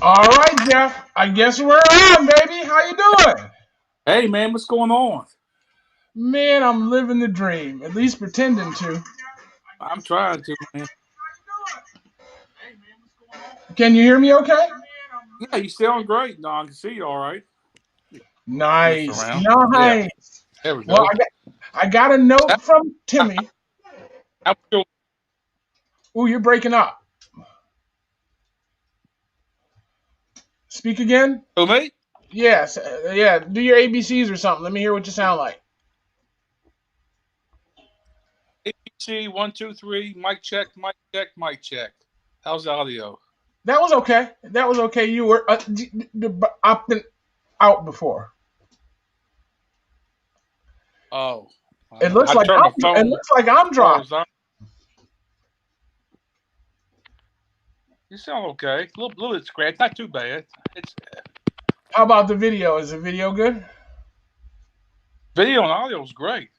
All right, Jeff. I guess we're on, baby. How you doing? Hey man, what's going on? Man, I'm living the dream. At least pretending to. I'm trying to, man. Can you hear me okay? Yeah, you sound great. No, I can see you all right. Move this Nice. around. Yeah, Nice. there we Well, go. I got a note How, from Timmy. how you Ooh, you're breaking up. Speak again? doing, mate? Yes. Yeah. Do your ABCs or something. Let me hear what you sound like. ABC 1 2 3. Mic check. Mic check. Mic check. How's the audio? That was okay. That was okay. You were opting out before. Oh, It looks I like turned my it phone as looks like I'm far dropped. as I. You sound okay. A little bit scratched. Not too bad. It's How about the video? Is the video good? video and audio is great.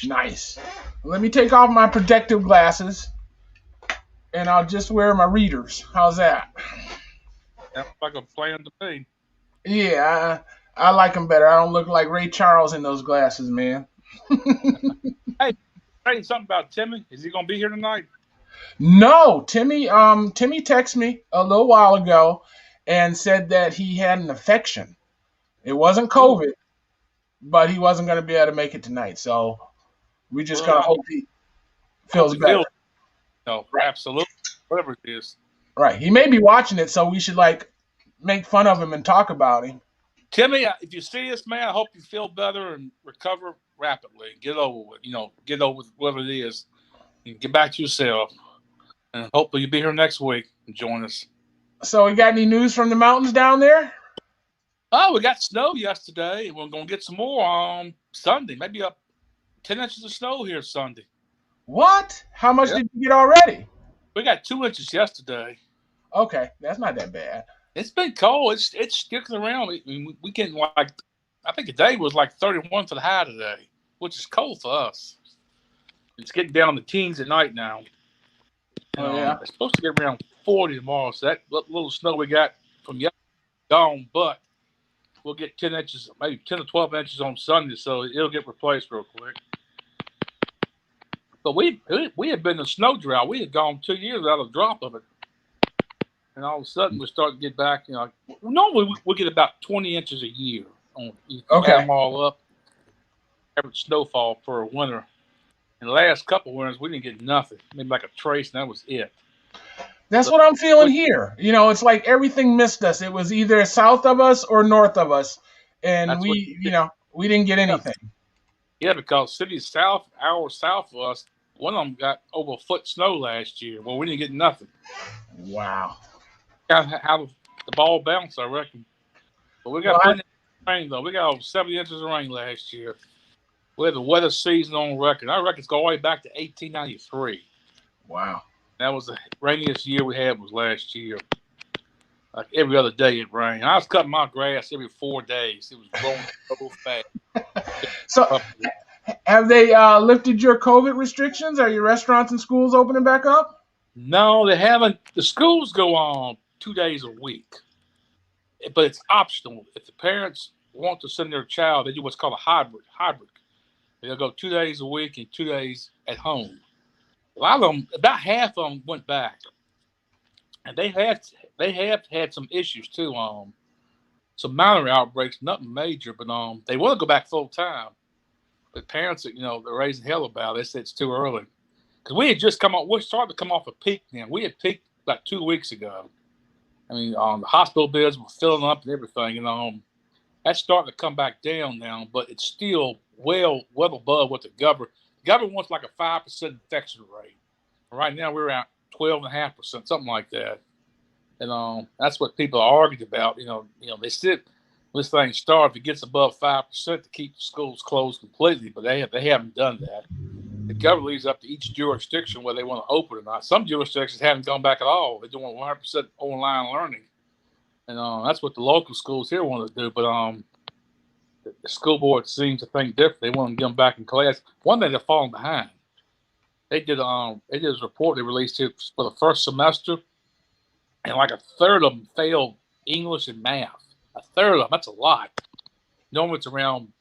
Nice. Let me take off my protective glasses and I'll just wear my readers. How's that? Sounds like a plan to me. Yeah, I like them better. I don't look like Ray Charles in those glasses, man. Hey, saying something about Timmy. Is he gonna be here tonight? No, Timmy texted me a little while ago and said that he had an infection. It wasn't Ooh, COVID, but he wasn't going to be able to make it tonight. So we just well, gotta I hope he hope feels he better. feels. No, Right. absolutely. Whatever it is. Right. He may be watching it, so we should like make fun of him and talk about him. Timmy, if you see this, man, I hope you feel better and recover rapidly. Get over with, get over with whatever it is, and get back to yourself. And hopefully you'll be here next week and join us. So we got any news from the mountains down there? Oh, we got snow yesterday, and we're gonna get some more on Sunday. Maybe up 10 inches of snow here Sunday. What? How much Yeah, did you get already? we got 2 inches yesterday. Okay, that's not that bad. It's been cold. It's sticking around. We getting like I think the day was like 31 for the high today, which is cold for us. It's getting down to teens at night now. And Oh yeah. it's supposed to get around 40 tomorrow. So that little snow we got from yesterday gone, but we'll get 10 inches, maybe 10 or 12 inches on Sunday, so it'll get replaced real quick. But we had been in a snow drought. We had gone 2 years without a drop of it, and all of a sudden we're starting to get back. Normally we get about 20 inches a year. If you add Okay. them all up, average snowfall for a winter. In the last couple of winters, we didn't get nothing. Maybe like a trace, and that was it. That's So what I'm feeling here. It's like everything missed us. It was either south of us or north of us, and that's what. we didn't get Yeah, anything. yeah, because cities south, hours south of us, one of them got over a foot of snow last year. Well, we didn't get nothing. Wow. Got how the ball bounced, I reckon. But we Well, got plenty of rain though. We got over 70 inches of rain last year. We had the wettest season on record. I reckon it's going all the way back to 1893. wow. That was the rainiest year we had was last year. Like every other day it rained. I was cutting my grass every 4 days. It was blowing so fast. So, have they lifted your COVID restrictions? Are your restaurants and schools opening back up? No, they haven't. The schools go on 2 days a week, but it's optional. If the parents want to send their child, they do what's called a hybrid. They'll go 2 days a week and 2 days at home. A lot of them, about half of them, went back, and they have had some issues too. Some minor outbreaks, nothing major, but they want to go back full time. But parents, they're raising hell about it. They said it's too early because we had just come off. We're starting to come off a peak now. We had peaked about 2 weeks ago. I mean, the hospital beds were filling up and everything, and that's starting to come back down now, but it's still well above what the government wants like a 5% infection rate. Right now we're at 12.5%, something like that. And that's what people are arguing about. They said this thing started if it gets above 5% to keep the schools closed completely, but they haven't done that. The government leaves up to each jurisdiction whether they want to open or not. Some jurisdictions haven't gone back at all. They're doing 100% online learning, and that's what the local schools here want to do. But the school board seems to think different. They want to get them back in class. One thing, they're falling behind. They did this report they released here for the first semester, and like a third of them failed English and math. A third of them. That's a lot. Normally it's around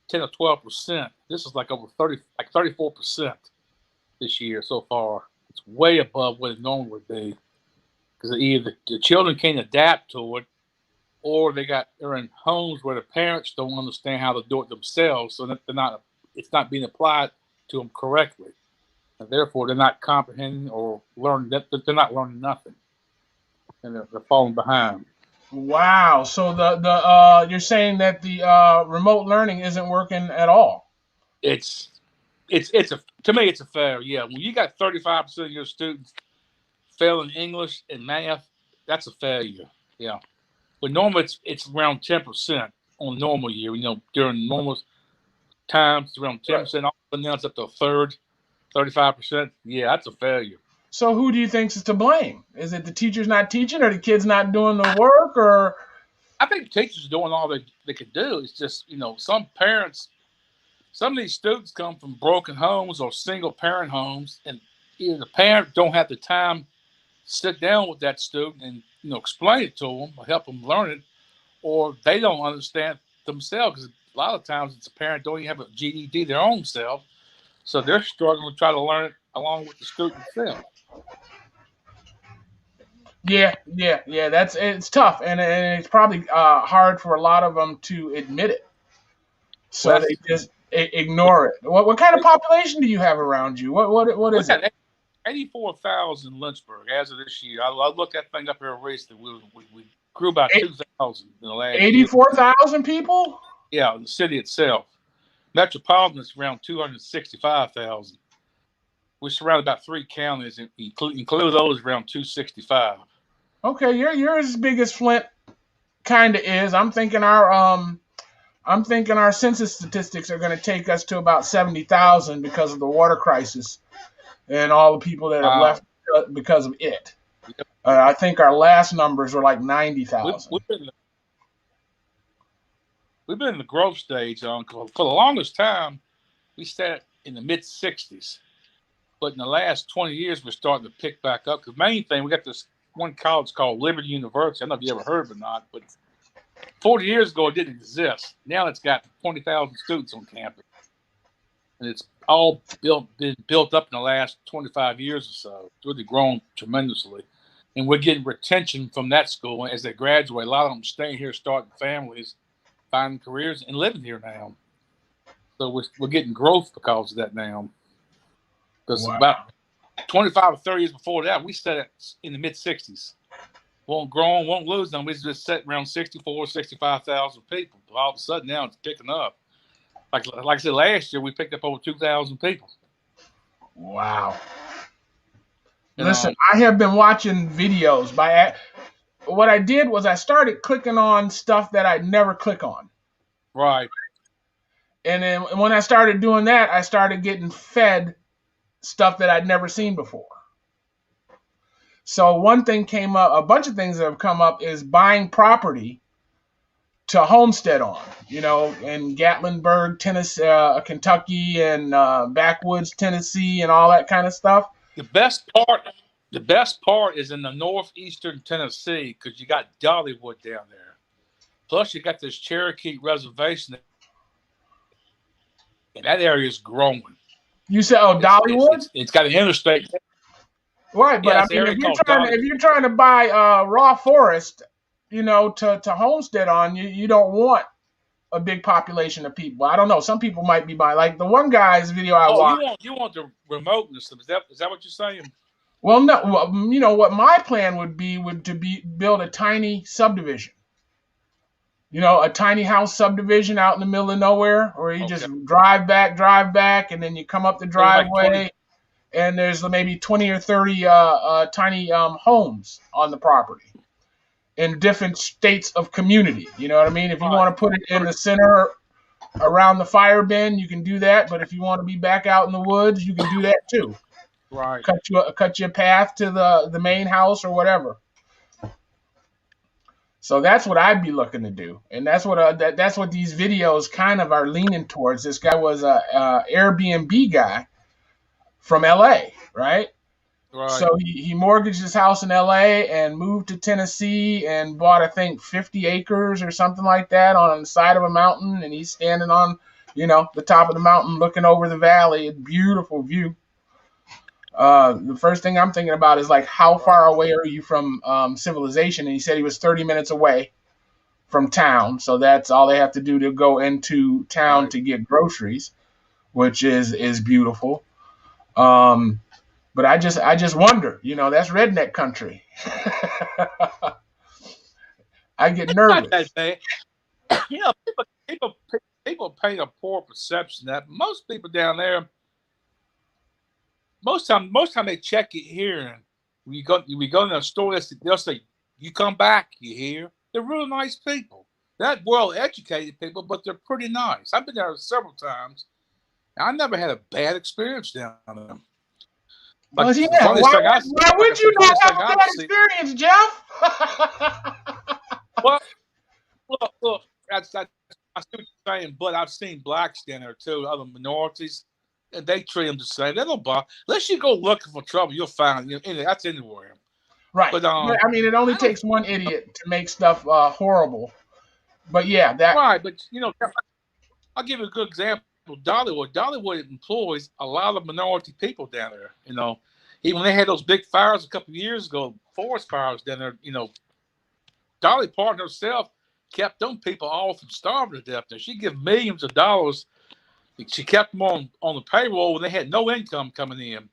10 or 12%. This is like over 34% this year so far. It's way above what it normally would be, because either the children can't adapt to it, or they're in homes where the parents don't understand how to do it themselves, so that it's not being applied to them correctly, and therefore they're not comprehending or learning. They're not learning nothing, and they're falling behind. Wow. So the you're saying that the remote learning isn't working at all? To me it's a failure. Yeah, when you got 35% of your students failing English and math, that's a failure. Yeah, but normally it's around 10% on a normal year. During normal times, it's around 10%. All of a sudden now it's up to a third, 35%. Yeah, that's a failure. So who do you think is to blame? Is it the teachers not teaching, or the kids not doing the work, or? I think the teachers are doing all they can do. It's just, some parents, some of these students come from broken homes or single parent homes, and either the parent don't have the time to sit down with that student and explain it to them or help them learn it, or they don't understand themselves, because a lot of times it's a parent don't even have a GED their own self, so they're struggling to try to learn it along with the student itself. Yeah. It's tough, and it's probably hard for a lot of them to admit it. So they just ignore it. What kind of population do you have around you? What is it? 84,000 in Lynchburg as of this year. I looked that thing up here recently. We grew about 2,000 in the last 84,000 people? Yeah, in the city itself. Metropolitan is around 265,000. We surround about 3 counties, and include those around 265. Okay, you're as big as Flint kind of is. I'm thinking our census statistics are going to take us to about 70,000 because of the water crisis and all the people that have left because of it. Yep. I think our last numbers were like 90,000. We've been in the growth stage. For the longest time, we stayed in the mid-60s. But in the last 20 years, we're starting to pick back up. Because the main thing, we got this one college called Liberty University. I don't know if you ever heard of it or not, but 40 years ago, it didn't exist. Now it's got 20,000 students on campus. And it's all been built up in the last 25 years or so. It's really grown tremendously. And we're getting retention from that school as they graduate. A lot of them staying here, starting families, finding careers, and living here now. So we're getting growth because of that now. Because about 25 or 30 years before that, we set it in the mid-60s. Won't grow, won't lose them. We just set around 64, 65,000 people. But all of a sudden now it's picking up. Like I said, last year we picked up over 2,000 people. Wow. Listen, I have been watching videos. What I did was I started clicking on stuff that I'd never click on. Right. And then when I started doing that, I started getting fed stuff that I'd never seen before. So one thing came up, a bunch of things that have come up is buying property to homestead on, in Gatlinburg, Tennessee, Kentucky, and backwoods Tennessee, and all that kind of stuff. The best part is in the northeastern Tennessee, because you got Dollywood down there. Plus you got this Cherokee reservation, and that area is growing. You said, Dollywood? It's got an interstate. Right, but if you're trying to buy raw forest, to homestead on, you don't want a big population of people. I don't know. Some people might be buying, like the one guy's video I watched. You want the remoteness. Is that what you're saying? Well, no. Well, what my plan would be build a tiny subdivision. A tiny house subdivision out in the middle of nowhere, where you just drive back, and then you come up the driveway, and there's maybe 20 or 30 tiny homes on the property in different states of community. You know what I mean? If you want to put it in the center around the fire bin, you can do that. But if you want to be back out in the woods, you can do that too. Right. Cut your path to the main house or whatever. So that's what I'd be looking to do, and that's what these videos kind of are leaning towards. This guy was a Airbnb guy from LA, right? Right. So he mortgaged his house in L.A. and moved to Tennessee and bought, I think, 50 acres or something like that on the side of a mountain. And he's standing on, the top of the mountain looking over the valley. A beautiful view. The first thing I'm thinking about is like, how far away are you from civilization? And he said he was 30 minutes away from town. So that's all they have to do to go into town to get groceries, which is beautiful. But I just wonder, that's redneck country. I get nervous. Not that bad. People paint a poor perception that most people down there, most time they check it here, and we go in a store, they'll say, "You come back, you hear?" They're really nice people. They're not well-educated people, but they're pretty nice. I've been there several times, and I never had a bad experience down there. Why would you not have a bad experience, Jeff? Well, look, I see what you're saying, but I've seen blacks down there too, other minorities, and they treat them the same. They don't bother. Unless you go looking for trouble, you'll find that's anywhere. Right. But I mean, it only takes one idiot to make stuff horrible. But yeah, that. Right, but I'll give you a good example. Dollywood employs a lot of minority people down there. Even when they had those big fires a couple of years ago, forest fires down there, Dolly Parton herself kept them people all from starving to death. Now, she gave millions of dollars. She kept them on the payroll when they had no income coming in.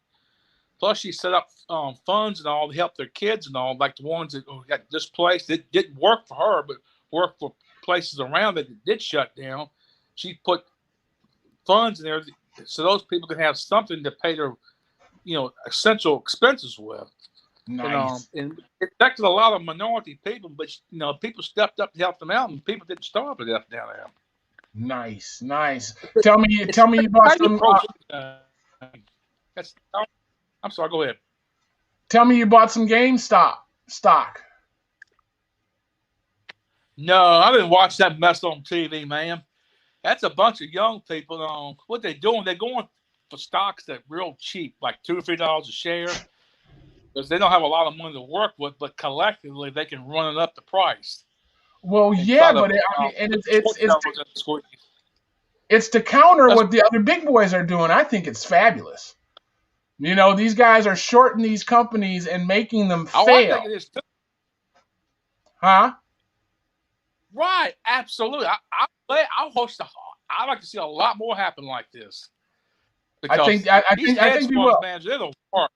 Plus, she set up funds and all to help their kids and all, like the ones that got displaced. It didn't work for her, but worked for places around that did shut down. She put funds in there so those people could have something to pay their, essential expenses with. Nice. And it affected a lot of minority people, but people stepped up to help them out, and people didn't starve to death down there. Nice. Tell me you bought some. I'm sorry. Go ahead. Tell me you bought some GameStop stock. No, I didn't watch that mess on TV, man. That's a bunch of young people. What they're doing, they're going for stocks that real cheap, like $2 or $3 a share, because they don't have a lot of money to work with. But collectively, they can run it up the price. Well, yeah, but it's to counter what the other big boys are doing. I think it's fabulous. These guys are shorting these companies and making them fail. I think it is too. Huh? Right, absolutely. I'd like to see a lot more happen like this. I think people, they're work.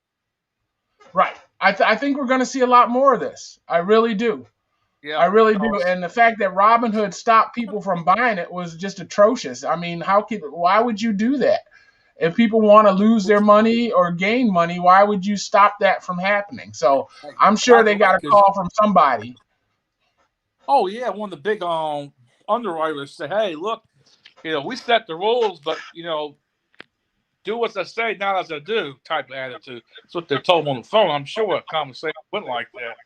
Right. I think we're going to see a lot more of this. I really do. Yeah, I really do. And the fact that Robinhood stopped people from buying it was just atrocious. I mean, why would you do that? If people want to lose their money or gain money, why would you stop that from happening? So I'm sure they got a call from somebody. Oh yeah, one of the big underwriters said, "Hey, look, we set the rules, but do as I say, not as I do," type of attitude. That's what they're told on the phone. I'm sure a conversation went like that.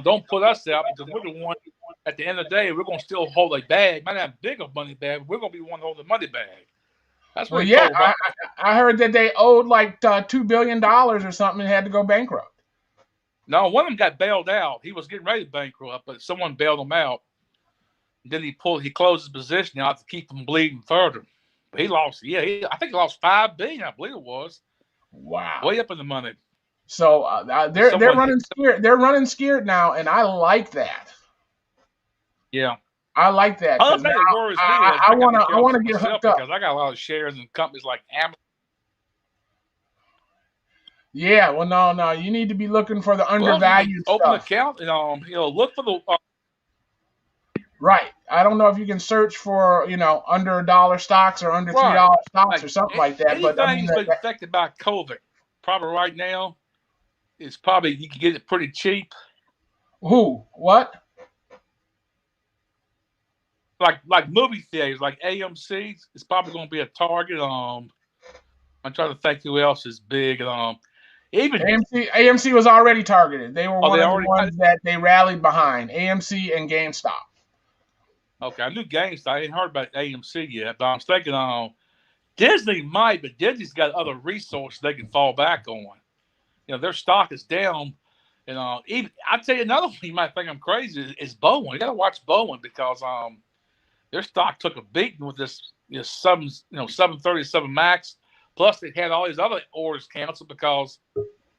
Don't put us out, because we're the one. At the end of the day, we're going to still hold a bag. Might not have a bigger money bag, but we're going to be the one holding the money bag. That's what I heard that they owed like $2 billion or something and had to go bankrupt. No, one of them got bailed out. He was getting ready to bankrupt, but someone bailed him out. And then he closed his position out to keep him bleeding further. But he lost. Yeah, I think he lost $5 billion. I believe it was. Wow, way up in the money. So they're running scared. They're running scared now, and I like that. Yeah. I like that. Other thing that worries me is I want to get hooked up because I got a lot of shares in companies like Amazon. Yeah, well, no, you need to be looking for the undervalued stuff. Open an account and look for the. Right. I don't know if you can search for under $1 stocks or under $3 stocks or something like that. But anything that's been affected by COVID, probably right now, is probably you can get it pretty cheap. Who? What? Like movie theaters, like AMC, it's probably going to be a target. I'm trying to think who else is big. Even AMC was already targeted. They were one of the ones that they rallied behind. AMC and GameStop. Okay, I knew GameStop. I ain't heard about AMC yet, but I was thinking Disney might, but Disney's got other resources they can fall back on. their stock is down. Even I'll tell you another one. You might think I'm crazy. Is Bowen? You got to watch Bowen because their stock took a beating with this 737 Max. Plus, they had all these other orders canceled because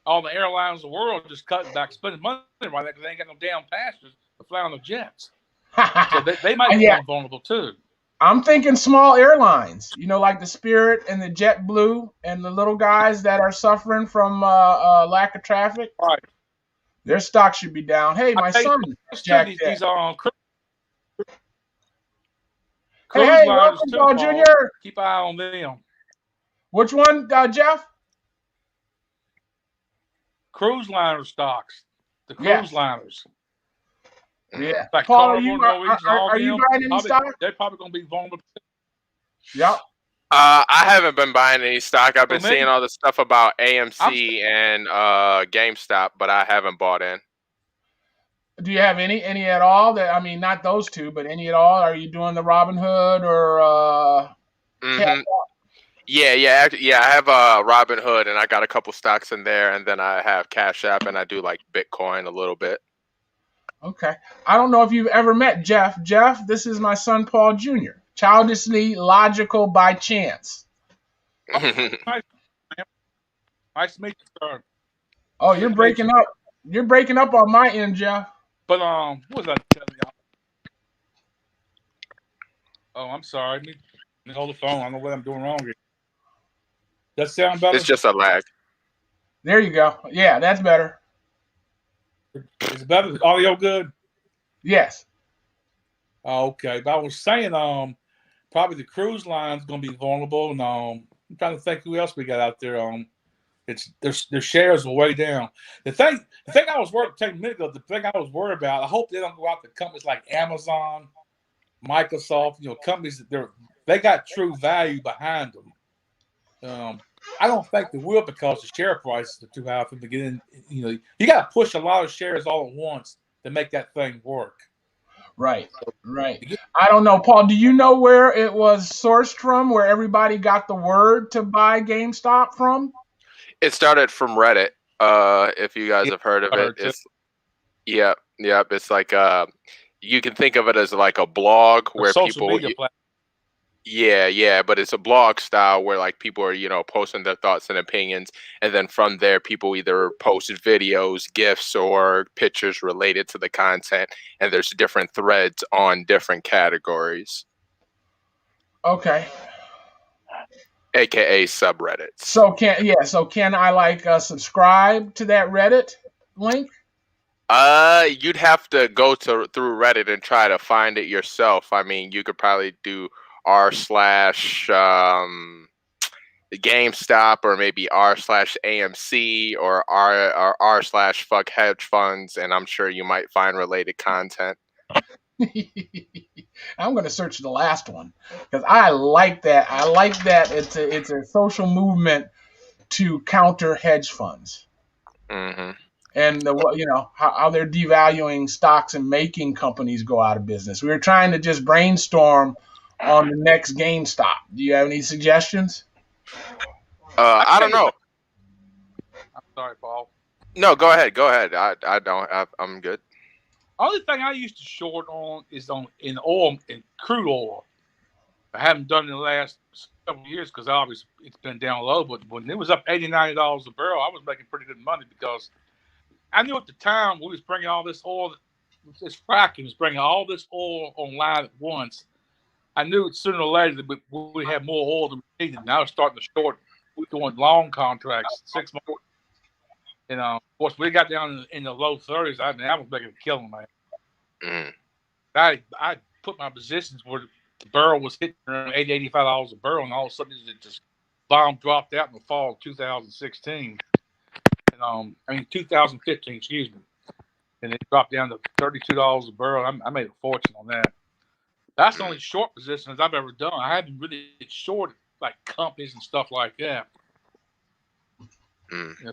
all the airlines in the world are just cutting back, spending money right now because they ain't got no damn passengers to fly on the jets. So they might become vulnerable too. I'm thinking small airlines, like the Spirit and the JetBlue and the little guys that are suffering from lack of traffic. Right. Their stock should be down. Hey, my son, Jack. These Hey, welcome, Paul Jr. Keep an eye on them. Which one, Jeff? Cruise liner stocks. The cruise liners. Yeah. Like Paul, are you buying any stock? They're probably going to be vulnerable. Yep. I haven't been buying any stock. I've been seeing all the stuff about AMC and GameStop, but I haven't bought in. Do you have any at all? Not those two, but any at all? Are you doing the Robinhood or? Yeah. I have Robinhood, and I got a couple stocks in there, and then I have Cash App, and I do like Bitcoin a little bit. Okay. I don't know if you've ever met Jeff. Jeff, this is my son, Paul Jr. Childishly logical by chance. Nice to meet you, sir. Oh, you're breaking up. You're breaking up on my end, Jeff. But what was I telling y'all? Oh, I'm sorry. Let me hold the phone. I don't know what I'm doing wrong here. Does that sound better? It's just a lag. There you go. Yeah, that's better. Is it better? Audio good? Yes. Oh, okay. But I was saying, probably the cruise line's going to be vulnerable, and I'm trying to think who else we got out there. It's their shares are way down. The thing I was worried about. I hope they don't go out to companies like Amazon, Microsoft. Companies that they got true value behind them. I don't think they will because the share prices are too high for them to get in. You got to push a lot of shares all at once to make that thing work. Right. I don't know, Paul. Do you know where it was sourced from? Where everybody got the word to buy GameStop from? It started from Reddit. If you guys have heard of it, it's It's like you can think of it as like a blog where people. Yeah, but it's a blog style where like people are, posting their thoughts and opinions, and then from there people either post videos, GIFs, or pictures related to the content, and there's different threads on different categories. Okay. AKA subreddits. So can I subscribe to that Reddit link? You'd have to go through Reddit and try to find it yourself. You could probably do GameStop, or maybe r/AMC, or r/fuck hedge funds, and I'm sure you might find related content. I'm going to search the last one because I like that. I like that it's a social movement to counter hedge funds. Mm-hmm. And how they're devaluing stocks and making companies go out of business. We were trying to just brainstorm on the next GameStop. Do you have any suggestions? I don't know. I'm sorry, Paul. No, go ahead. I don't. I'm good. Only thing I used to short on is in crude oil. I haven't done it in the last several years because obviously it's been down low. But when it was up $80-90 a barrel, I was making pretty good money because I knew at the time we was bringing all this oil. This fracking was bringing all this oil online at once. I knew sooner or later that we had more oil than we needed. And I was starting to short, doing long contracts, 6 months. Of course, we got down in the low 30s. I was making a killing, man. I put my positions where the barrel was hitting around $80-85 a barrel, and all of a sudden it just dropped out in the fall of 2016. 2015, excuse me. And it dropped down to $32 a barrel. I made a fortune on that. That's the only short positions I've ever done. I haven't really shorted like companies and stuff like that.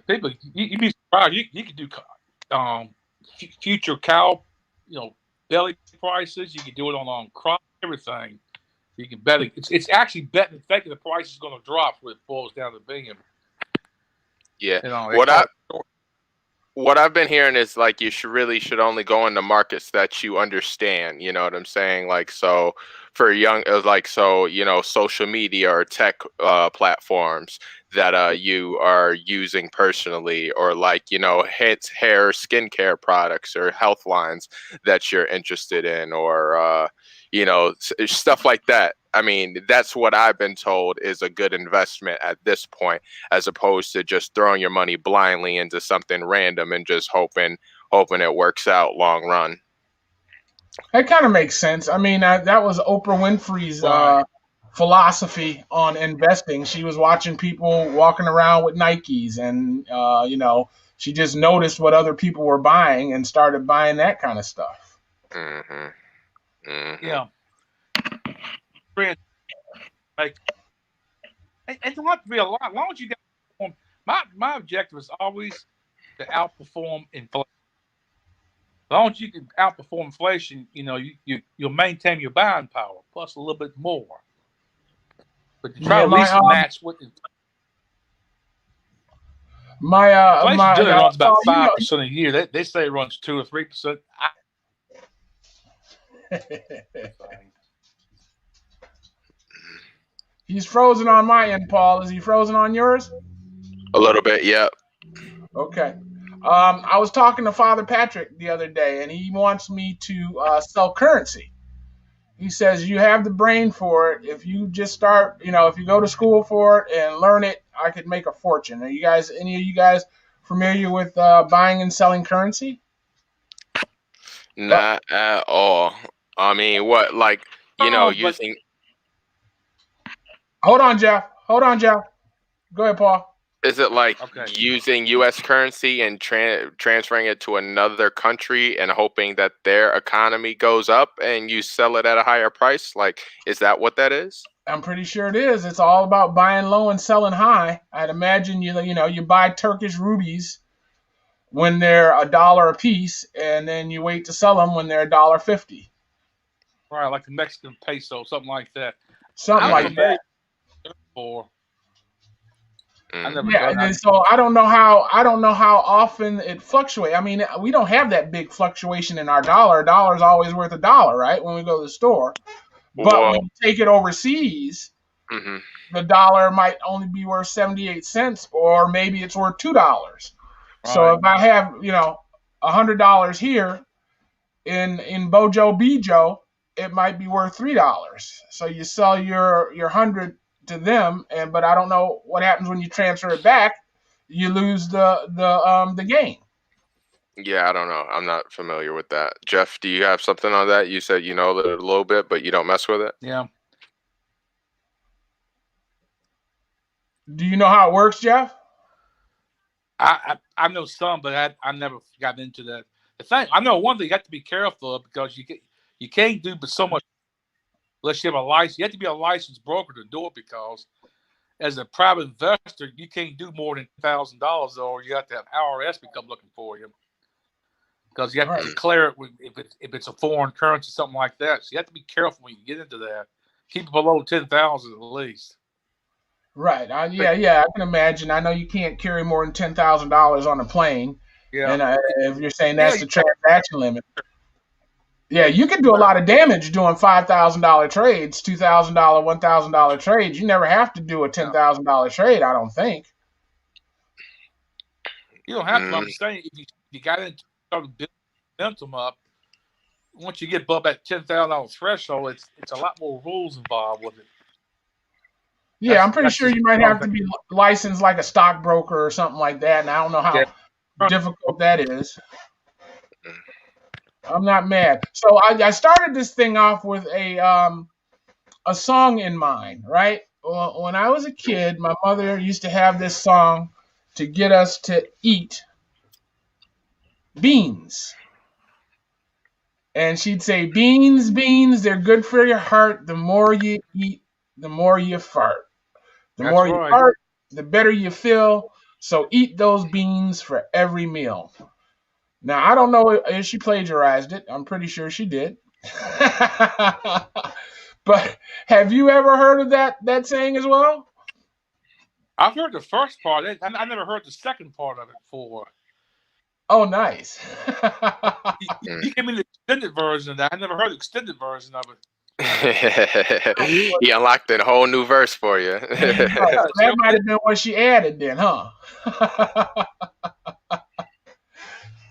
People, you'd be surprised. You could do future cow, belly prices. You can do it on crop, everything. You can bet it. It's actually betting, thinking the price is going to drop where it boils down to being. Yeah. You know, What I've been hearing is like you should only go into markets that you understand. You know what I'm saying? Like, so for young, like, so social media or tech platforms that you are using personally, or like hair skincare products or health lines that you're interested in, or stuff like that. I mean, that's what I've been told is a good investment at this point, as opposed to just throwing your money blindly into something random and just hoping it works out long run. That kind of makes sense. I mean, that was Oprah Winfrey's philosophy on investing. She was watching people walking around with Nikes, and she just noticed what other people were buying and started buying that kind of stuff. Mm-hmm. Mm-hmm. Yeah. Like, it don't have to be a lot. As long as you got my objective is always to outperform inflation. As long as you can outperform inflation, you'll maintain your buying power plus a little bit more. But to try to at least match what inflation generally runs about 5% a year. They say it runs 2 or 3%. He's frozen on my end, Paul. Is he frozen on yours? A little bit, yeah. Okay. I was talking to Father Patrick the other day, and he wants me to sell currency. He says you have the brain for it. If you just start, if you go to school for it and learn it, I could make a fortune. Are any of you guys familiar with buying and selling currency? Not at all. I mean, what, like, using... Hold on, Jeff. Go ahead, Paul. Is it like using U.S. currency and transferring it to another country and hoping that their economy goes up and you sell it at a higher price? Like, is that what that is? I'm pretty sure it is. It's all about buying low and selling high. I'd imagine you buy Turkish rubies when they're $1 a piece, and then you wait to sell them when they're $1.50. Right, like the Mexican peso, something like that. Something like that. And so I don't know how often it fluctuates. I mean, we don't have that big fluctuation in our dollar. A dollar is always worth $1, right? When we go to the store, but when you take it overseas, the dollar might only be worth 78 cents, or maybe it's worth $2. Right. So if I have $100 here in Bojo Bijo, it might be worth $3. So you sell your 100 to them, but I don't know what happens when you transfer it back. You lose the gain. Yeah, I don't know. I'm not familiar with that. Jeff, do you have something on that? You said you know a little bit, but you don't mess with it. Yeah. Do you know how it works, Jeff? I know some, but I never got into that. The thing I know, one thing you have to be careful of, because you can't do but so much unless you have a license. You have to be a licensed broker to do it, because as a private investor, you can't do more than $1,000, or you have to have IRS become looking for you, because you have to declare it if it's a foreign currency, something like that. So you have to be careful when you get into that. Keep it below 10,000 at least. Right. Yeah. I can imagine. I know you can't carry more than $10,000 on a plane. Yeah. And if you're saying that's the transaction limit. Yeah, you can do a lot of damage doing $5,000 trades, $2,000, $1,000 trades. You never have to do a $10,000 trade, I don't think. You don't have to. I'm saying if you got into starting to build momentum up, once you get above that $10,000 threshold, it's a lot more rules involved with it. Yeah, I'm pretty sure you might have to be licensed like a stockbroker or something like that, and I don't know how difficult that is. I'm not mad. So I started this thing off with a song in mind, right? When I was a kid, my mother used to have this song to get us to eat beans. And she'd say, beans, beans, they're good for your heart. The more you eat, the more you fart. The more you fart, the better you feel. So eat those beans for every meal. Now, I don't know if she plagiarized it. I'm pretty sure she did. But have you ever heard of that saying as well? I've heard the first part. I never heard the second part of it before. Oh, nice. You gave me the extended version of that. I never heard the extended version of it. He unlocked a whole new verse for you. That might have been what she added then, huh?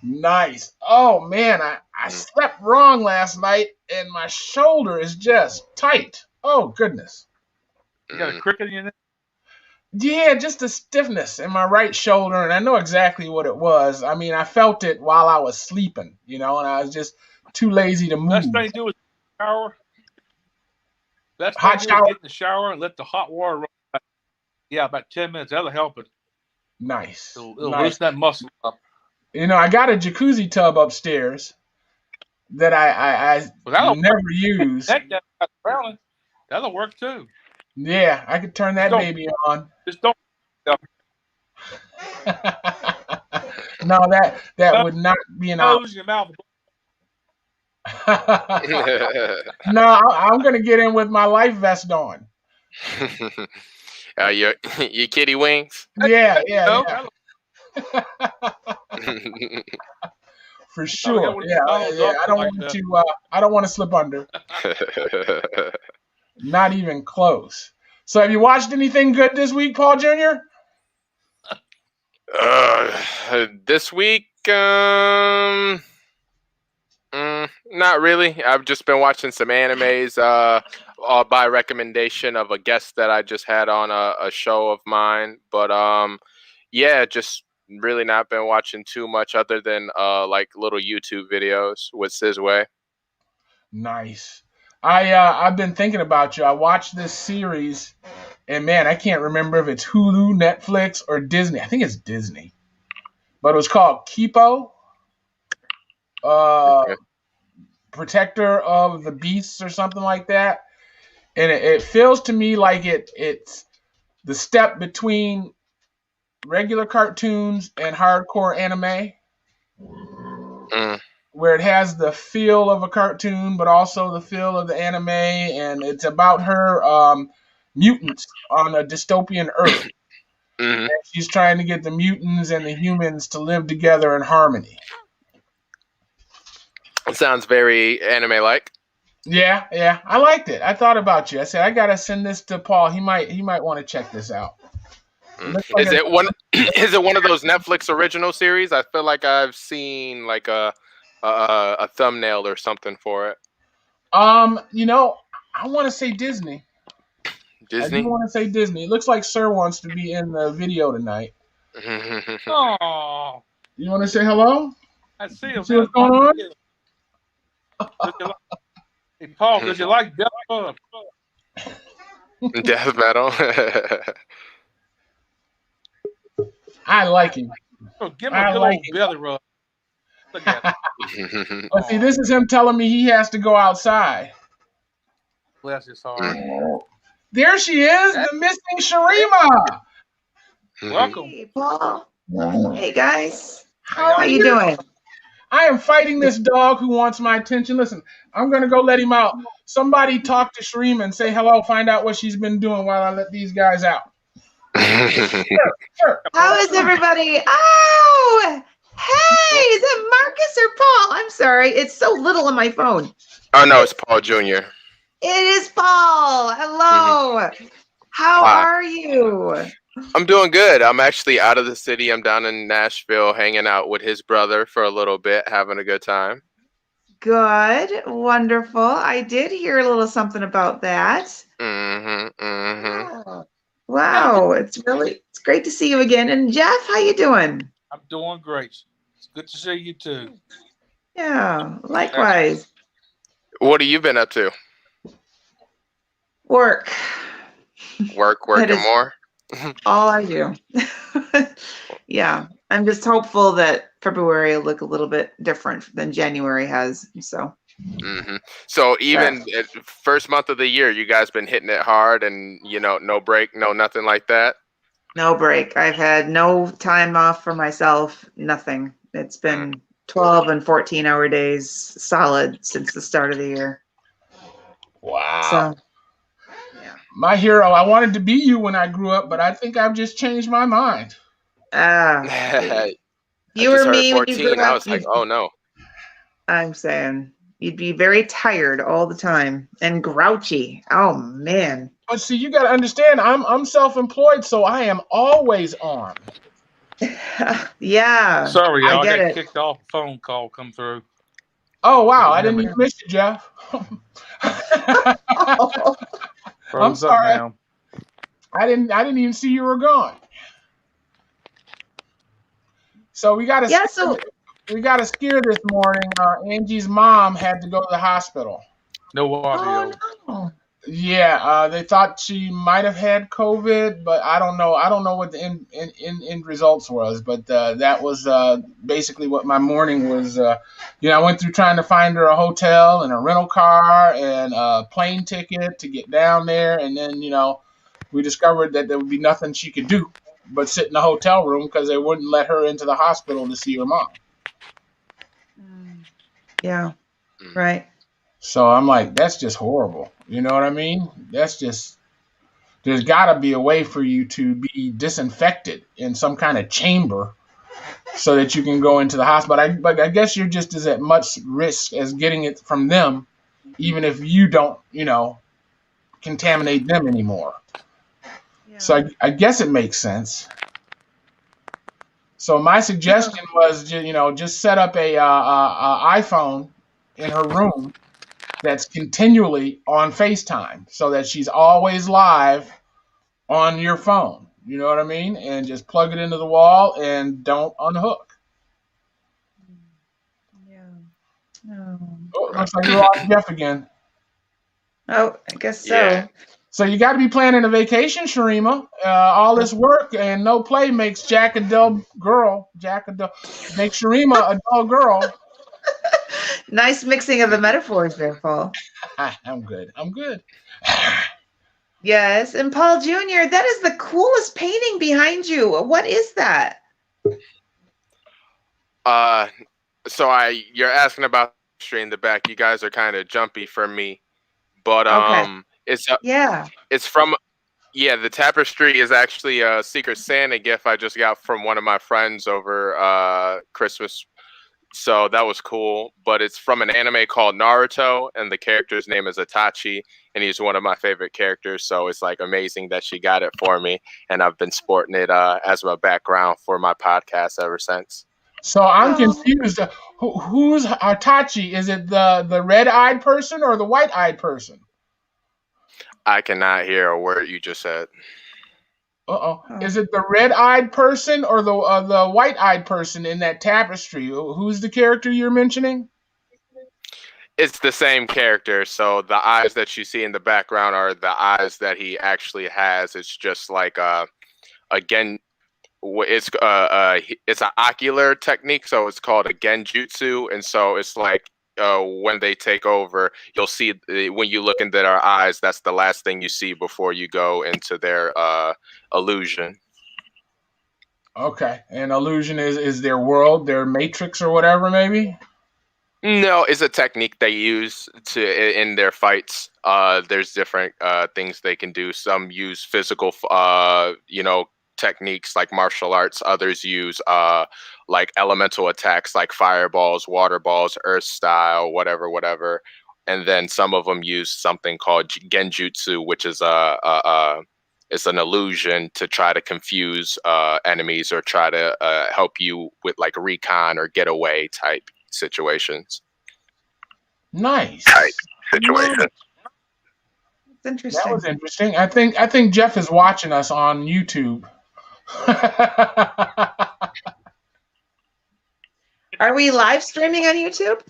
Nice. Oh man, I slept wrong last night and my shoulder is just tight. Oh goodness. You got a cricket in your neck? Yeah, just a stiffness in my right shoulder, and I know exactly what it was. I mean, I felt it while I was sleeping, and I was just too lazy to move. Best thing to do is shower. Best thing to do is get in the shower and let the hot water run. Yeah, about 10 minutes. That'll help it. Nice. It'll loosen that muscle up. I got a jacuzzi tub upstairs that I never use. That'll work too. Yeah, I could turn that baby on. Just don't. No, that would not be an option. Your mouth. No, I'm gonna get in with my life vest on. Your kitty wings. Yeah. For sure. Yeah. I don't want to slip under. Not even close. So, have you watched anything good this week, Paul Jr.? This week, not really. I've just been watching some animes by recommendation of a guest that I just had on a show of mine. But yeah, just really not been watching too much other than like little YouTube videos with Sizway. Nice. I've been thinking about you. I watched this series, and man, I can't remember if it's Hulu, Netflix, or Disney. I think it's Disney, but it was called Kipo, Protector of the Beasts, or something like that. And it feels to me like it's the step between regular cartoons and hardcore anime. Where it has the feel of a cartoon, but also the feel of the anime, and it's about her mutants on a dystopian Earth. And she's trying to get the mutants and the humans to live together in harmony. It sounds very anime-like. Yeah, I liked it. I thought about you. I said I gotta send this to Paul. He might want to check this out. Is it one of those Netflix original series? I feel like I've seen like a thumbnail or something for it. I want to say Disney. Disney? I do want to say Disney. It looks like Sir wants to be in the video tonight. Oh. You want to say hello? I see him. See what's going on? Hey, Paul, did you like death metal? Death metal? I like him. Oh, give him a good old belly rub. Look at him. But see, this is him telling me he has to go outside. Bless his heart. There she is, the missing Sharima. Welcome. Hey, Paul. Hey, guys. How are you doing? I am fighting this dog who wants my attention. Listen, I'm going to go let him out. Somebody talk to Sharima and say hello, find out what she's been doing while I let these guys out. Sure. How is everybody? Oh, hey, is that Marcus or Paul? I'm sorry. It's so little on my phone. Oh, no, it's Paul Jr. It is Paul. Hello. How are you? I'm doing good. I'm actually out of the city. I'm down in Nashville hanging out with his brother for a little bit, having a good time. Good. Wonderful. I did hear a little something about that. Wow. It's great to see you again. And Jeff, how you doing? I'm doing great. It's good to see you too. Yeah, likewise. What have you been up to? Working more? All I do. Yeah, I'm just hopeful that February will look a little bit different than January has. So. So even first month of the year, you guys been hitting it hard, and no break, no nothing like that. No break. I've had no time off for myself. Nothing. It's been 12 and 14-hour days solid since the start of the year. Wow. So, yeah. My hero. I wanted to be you when I grew up, but I think I've just changed my mind. You were me when you grew up. I was like, oh no. I'm saying you'd be very tired all the time and grouchy. Oh man. But see, you got to understand, I'm self-employed, so I am always on. Yeah. Sorry, y'all. I got kicked off. Phone call come through. Oh wow! I didn't even miss you, Jeff. I'm sorry. I didn't even see you were gone. So we got to we got a scare this morning. Angie's mom had to go to the hospital. No audio. Oh no. Yeah, they thought she might have had COVID, but I don't know. I don't know what the end results was, but that was basically what my morning was. I went through trying to find her a hotel and a rental car and a plane ticket to get down there, and then we discovered that there would be nothing she could do but sit in the hotel room because they wouldn't let her into the hospital to see her mom. Yeah, right. So I'm like, that's just horrible. You know what I mean? That's just, there's got to be a way for you to be disinfected in some kind of chamber so that you can go into the hospital. But I guess you're just as at much risk as getting it from them, even if you don't, contaminate them anymore. Yeah. So I guess it makes sense. So my suggestion was, just set up a iPhone in her room that's continually on FaceTime so that she's always live on your phone. You know what I mean? And just plug it into the wall and don't unhook. Yeah. No. Oh, looks like you're on Jeff again. Oh, I guess so. Yeah. So you got to be planning a vacation, Sharima. All this work and no play makes Jack a dull girl. Makes Sharima a dull girl. Nice mixing of the metaphors there, Paul. I'm good. Yes, and Paul Jr., that is the coolest painting behind you. What is that? So you're asking about the tree in the back. You guys are kind of jumpy for me, but it's from the tapestry is actually a Secret Santa gift I just got from one of my friends over Christmas. So that was cool, but it's from an anime called Naruto, and the character's name is Itachi, and he's one of my favorite characters. So it's like amazing that she got it for me, and I've been sporting it as my background for my podcast ever since. So I'm confused. Who's Itachi? Is it the red-eyed person or the white-eyed person? I cannot hear a word you just said. Is it the red-eyed person or the white-eyed person in that tapestry? Who's the character you're mentioning? It's the same character. So the eyes that you see in the background are the eyes that he actually has. It's just like again, it's an ocular technique, so it's called a genjutsu, and so it's like when they take over, you'll see when you look into their eyes, that's the last thing you see before you go into their illusion. Okay, and illusion is their world, their matrix or whatever, maybe? No, it's a technique they use in their fights. There's different things they can do. Some use physical, techniques like martial arts. Others use like elemental attacks like fireballs, water balls, earth style, whatever. And then some of them use something called genjutsu, which is it's an illusion to try to confuse enemies or try to help you with like recon or getaway type situations. Nice. Situation. That's interesting. That was interesting. I think Jeff is watching us on YouTube. Are we live streaming on YouTube?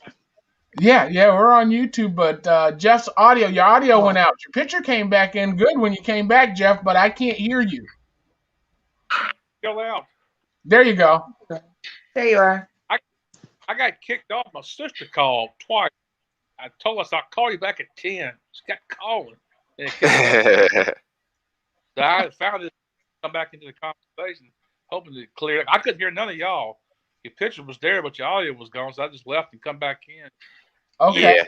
Yeah, we're on YouTube, but Jeff's your audio went out. Your picture came back in good when you came back, Jeff, but I can't hear you. Go out. There you go. There you are. I got kicked off. My sister called twice. I told us I'll call you back at 10. She got calling. So I found it, come back into the conversation, hoping to clear it. I couldn't hear none of y'all. Your picture was there, but your audio was gone, so I just left and come back in. Okay. Yeah.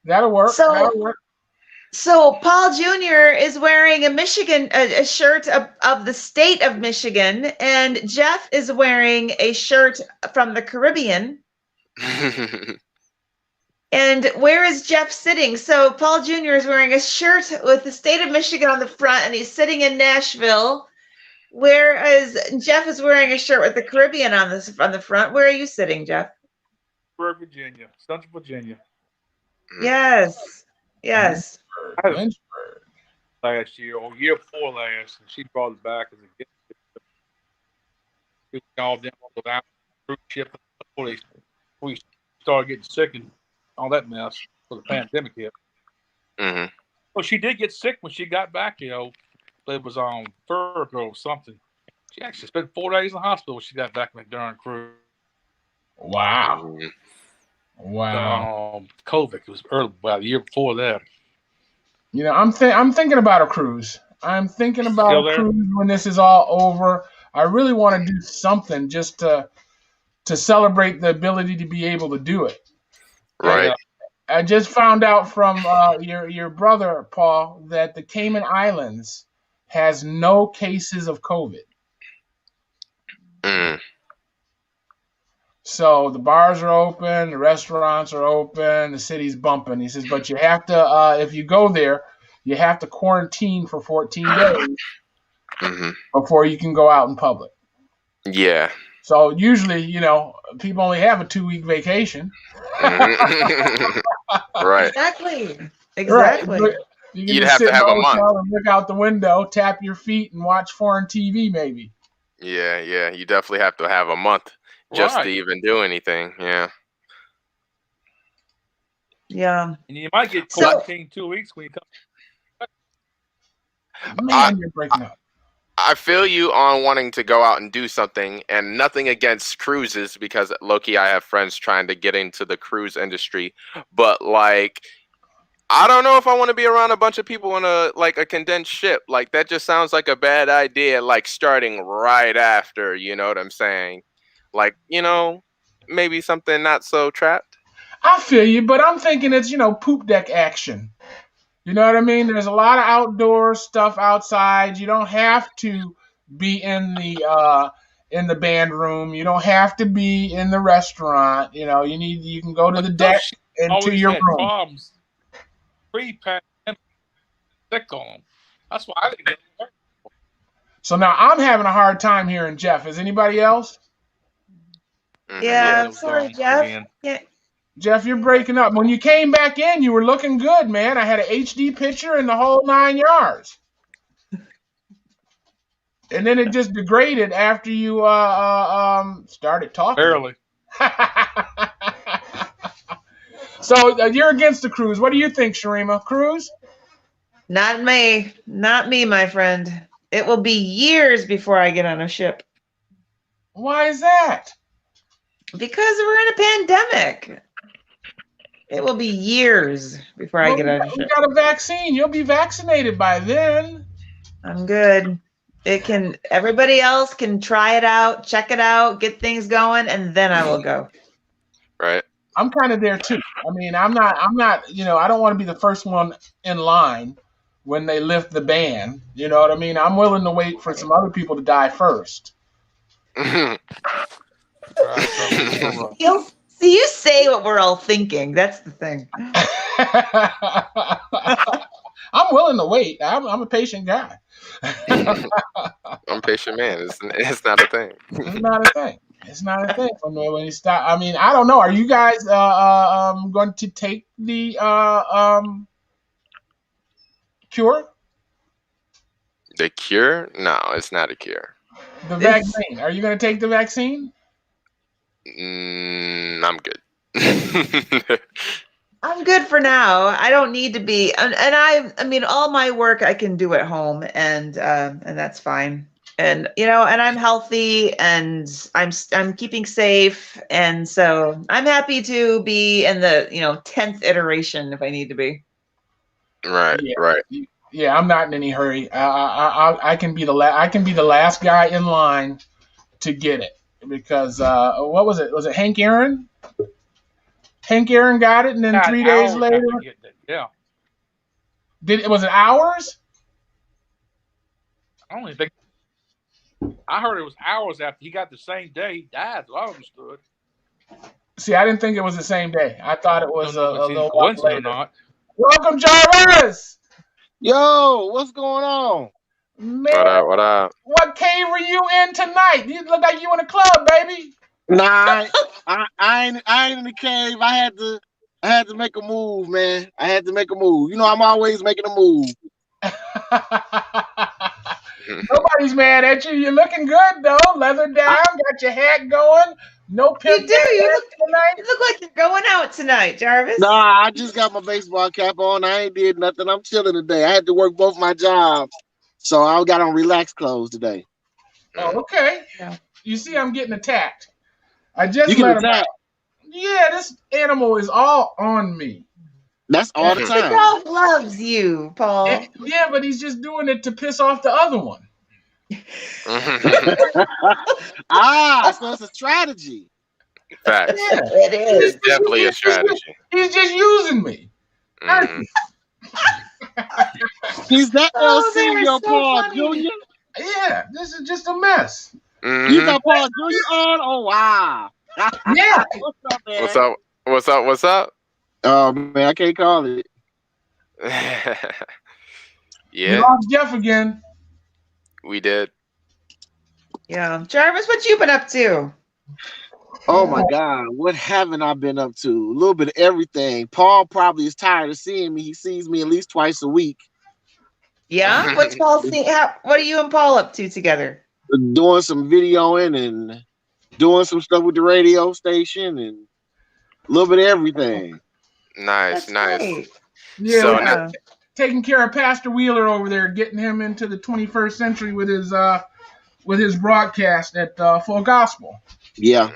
That'll work. So Paul Jr. is wearing a shirt of the state of Michigan, and Jeff is wearing a shirt from the Caribbean. And where is Jeff sitting? So Paul Jr. is wearing a shirt with the state of Michigan on the front, and he's sitting in Nashville. Whereas Jeff is wearing a shirt with the Caribbean on the front. Where are you sitting, Jeff? Virginia, Central Virginia. Yes. Yes. Lynchburg. Last year or year before last, and she brought it back as a gift. We all them without cruise ship before we started getting sick and all that mess for the pandemic hit. Mm-hmm. Well, she did get sick when she got back. It was on Thursday or something. She actually spent 4 days in the hospital when she got back from the darn cruise. Wow. Wow. COVID. It was early, about a year before that. I'm thinking about a cruise. I'm thinking about a cruise when this is all over. I really want to do something just to celebrate the ability to be able to do it. Right. I just found out from your brother, Paul, that the Cayman Islands has no cases of COVID. Mm. So the bars are open, the restaurants are open, the city's bumping. He says, but you have to, if you go there, you have to quarantine for 14 days before you can go out in public. Yeah. So usually, people only have a 2-week vacation. Right. Exactly. Right. You'd have to have a month. And look out the window, tap your feet, and watch foreign TV, maybe. Yeah. You definitely have to have a month just to even do anything. Yeah. Yeah. And you might get quarantined 2 weeks when you come. Man, you're breaking up. I feel you on wanting to go out and do something, and nothing against cruises because low-key I have friends trying to get into the cruise industry, but I don't know if I want to be around a bunch of people in a condensed ship. That just sounds like a bad idea, starting right after, you know what I'm saying? Maybe something not so trapped. I feel you, but I'm thinking it's, poop deck action. You know what I mean? There's a lot of outdoor stuff outside. You don't have to be in the band room. You don't have to be in the restaurant. You can go to the deck and to your room. Problems. Pre-pandemic, sick on them. That's why I didn't get it. So now I'm having a hard time hearing Jeff. Is anybody else? Yeah, I'm sorry, Jeff. Yeah. Jeff, you're breaking up. When you came back in, you were looking good, man. I had an HD picture and the whole 9 yards. And then it just degraded after you started talking. Barely. So you're against the cruise. What do you think, Sharima? Cruise? Not me, my friend. It will be years before I get on a ship. Why is that? Because we're in a pandemic. It will be years before I get on a ship. You got a vaccine. You'll be vaccinated by then. I'm good. Everybody else can try it out, check it out, get things going, and then I will go. Right. I'm kind of there too. I mean, I'm not, I don't want to be the first one in line when they lift the ban. You know what I mean? I'm willing to wait for some other people to die first. You say what we're all thinking. That's the thing. I'm willing to wait. I'm a patient guy. I'm a patient man. It's not a thing. It's not a thing. When you stop, I mean, I don't know. Are you guys going to take the cure? The cure? No, it's not a cure. The vaccine. Are you going to take the vaccine? I'm good. I'm good for now. I don't need to be, and I mean, all my work I can do at home, and that's fine. And and I'm healthy, and I'm keeping safe, and so I'm happy to be in the 10th iteration if I need to be. Right. Yeah. Right. Yeah, I'm not in any hurry. I can be the last guy in line to get it because what was it? Was it Hank Aaron? Hank Aaron got it, and then 3 days later. Yeah. Was it hours? I don't even think. I heard it was hours after he got the same day he died. So I understood. See, I didn't think it was the same day. I thought it was a little while later. Or not. Welcome, Jarvis. Yo, what's going on? Man, what up? What cave were you in tonight? You look like you in a club, baby. Nah, I ain't in the cave. I had to make a move, man. I had to make a move. You know, I'm always making a move. Nobody's mad at you. You're looking good though. Leather down, got your hat going. No pimp. You look like you're going out tonight, Jarvis. Nah, I just got my baseball cap on. I ain't did nothing. I'm chilling today. I had to work both my jobs, so I got on relaxed clothes today. Oh, okay. Yeah. You see, I'm getting attacked. I just let him out. Yeah, this animal is all on me. That's all the time. The dog loves you, Paul. Yeah, but he's just doing it to piss off the other one. So it's a strategy. Facts. Yeah, it is. It's definitely a strategy. He's just using me. Mm-hmm. Is that LC Paul Jr.? Yeah, this is just a mess. Mm-hmm. You got Paul Jr. on? Oh wow. Yeah. What's up, man? What's up? Oh man, I can't call it. Yeah. We lost Jeff again. We did. Yeah. Jarvis, what you been up to? Oh my God, what haven't I been up to? A little bit of everything. Paul probably is tired of seeing me. He sees me at least twice a week. Yeah? What's Paul seeing? What are you and Paul up to together? Doing some videoing and doing some stuff with the radio station and a little bit of everything. Nice. Great. Yeah, So taking care of Pastor Wheeler over there, getting him into the 21st century with his broadcast at Full Gospel. Yeah.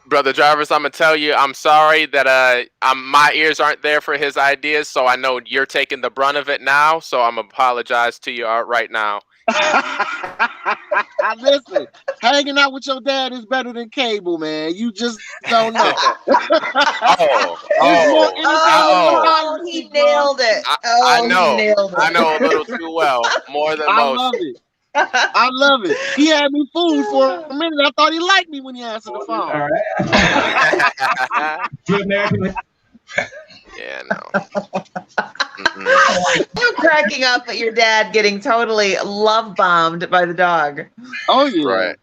Brother Jarvis, I'm gonna tell you, I'm sorry that my ears aren't there for his ideas, so I know you're taking the brunt of it now. So I'm gonna apologize to you right now. Listen, hanging out with your dad is better than cable, man. You just don't know. He nailed it. I know. He nailed it. I know a little too well, more than most. I love it. I love it. He had me fooled for a minute. I thought he liked me when he answered the phone. All right. Yeah, no. You cracking up at your dad getting totally love bombed by the dog. Oh yeah. Right.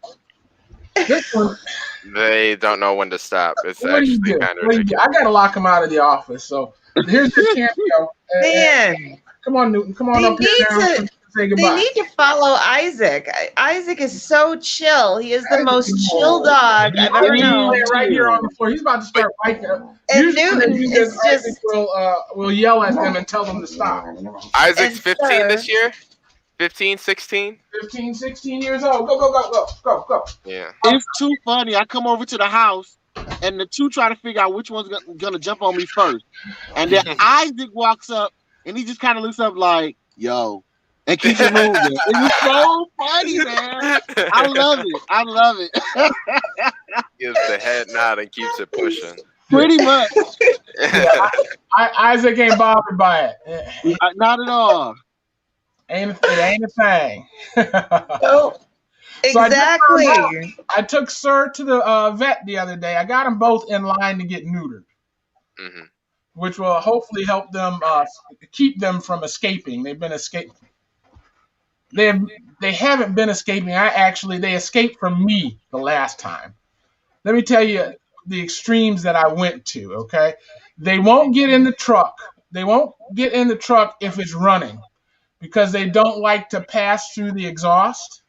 They don't know when to stop. It's actually kind of ridiculous. I gotta lock him out of the office. So here's the cameo. Man, come on, Newton. Come on up here now. Say goodbye. They need to follow Isaac. Isaac is so chill. He is the most chill dog I've ever known. Right here on the floor. He's about to start biting. And Newton is just will yell at them and tell them to stop. Isaac's 15 this year. 15, 16? 15, 16 years old. Go. Yeah. It's too funny. I come over to the house and the two try to figure out which one's gonna jump on me first. And then Isaac walks up and he just kind of looks up like, yo, and keeps it moving. It was so funny, man. I love it. Gives the head nod and keeps it pushing. Pretty much. Isaac ain't bothered by it. Not at all. It ain't a thing. Oh, exactly. So I took Sir to the vet the other day. I got them both in line to get neutered, which will hopefully help them keep them from escaping. They've been escaping. They haven't been escaping. They escaped from me the last time. Let me tell you the extremes that I went to. Okay, they won't get in the truck. They won't get in the truck if it's running, because they don't like to pass through the exhaust.